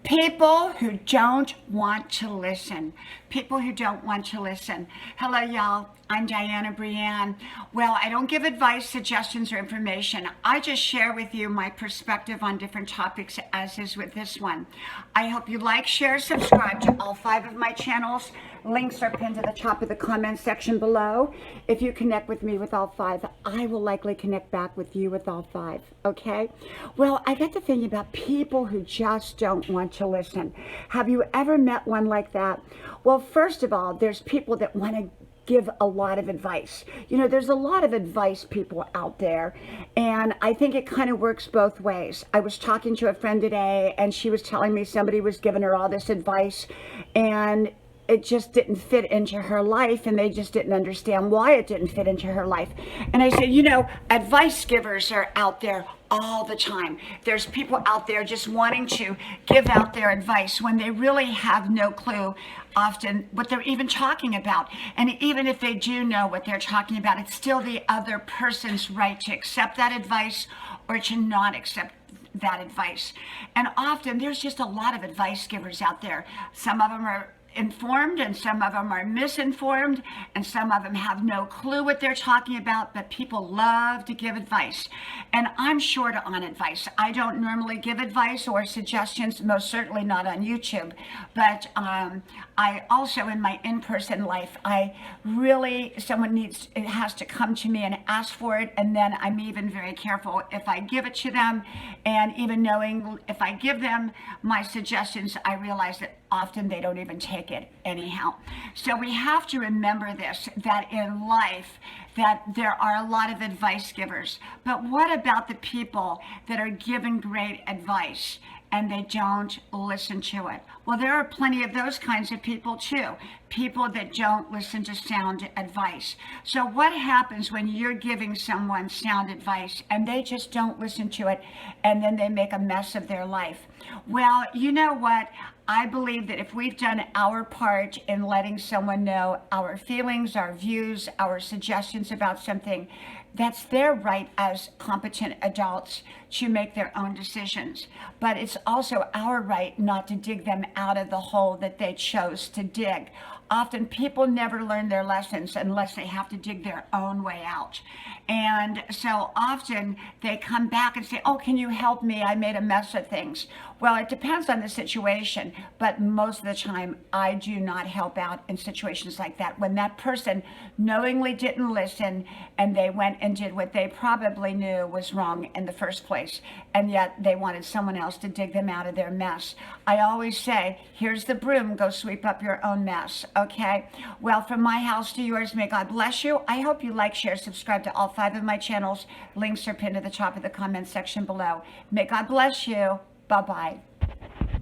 People who don't want to listen. People who don't want to listen. Hello, y'all. I'm Diana Brianne. Well, I don't give advice, suggestions, or information. I just share with you my perspective on different topics, as is with this one. I hope you like, share, subscribe to all 5 of my channels. Links are pinned to the top of the comment section below. If you connect with me with all 5, I will likely connect back with you with all 5, okay? Well, I got to thinking about people who just don't want to listen. Have you ever met one like that? Well, first of all, there's people that want to give a lot of advice. You know, there's a lot of advice people out there, and I think it kind of works both ways. I was talking to a friend today, and she was telling me somebody was giving her all this advice, and it just didn't fit into her life, and they just didn't understand why it didn't fit into her life. And I said, you know, advice givers are out there all the time. There's people out there just wanting to give out their advice when they really have no clue often what they're even talking about. And even if they do know what they're talking about, it's still the other person's right to accept that advice or to not accept that advice. And often there's just a lot of advice givers out there. Some of them are informed, and some of them are misinformed, and some of them have no clue what they're talking about, but people love to give advice. And I'm short on advice. I don't normally give advice or suggestions, most certainly not on YouTube, but I also, in my in-person life, someone has to come to me and ask for it, and then I'm even very careful if I give it to them, and even knowing if I give them my suggestions, I realize that often they don't even take it anyhow. So we have to remember this, that in life, that there are a lot of advice givers. But what about the people that are given great advice and they don't listen to it? Well, there are plenty of those kinds of people too. People that don't listen to sound advice. So what happens when you're giving someone sound advice and they just don't listen to it, and then they make a mess of their life? Well, you know what? I believe that if we've done our part in letting someone know our feelings, our views, our suggestions about something, that's their right as competent adults to make their own decisions. But it's also our right not to dig them out of the hole that they chose to dig. Often people never learn their lessons unless they have to dig their own way out. And so often they come back and say, oh, can you help me? I made a mess of things. Well, it depends on the situation, but most of the time I do not help out in situations like that. When that person knowingly didn't listen and they went and did what they probably knew was wrong in the first place, and yet they wanted someone else to dig them out of their mess. I always say, here's the broom, go sweep up your own mess, okay? Well, from my house to yours, may God bless you. I hope you like, share, subscribe to all 5 of my channels. Links are pinned at the top of the comment section below. May God bless you. Bye-bye.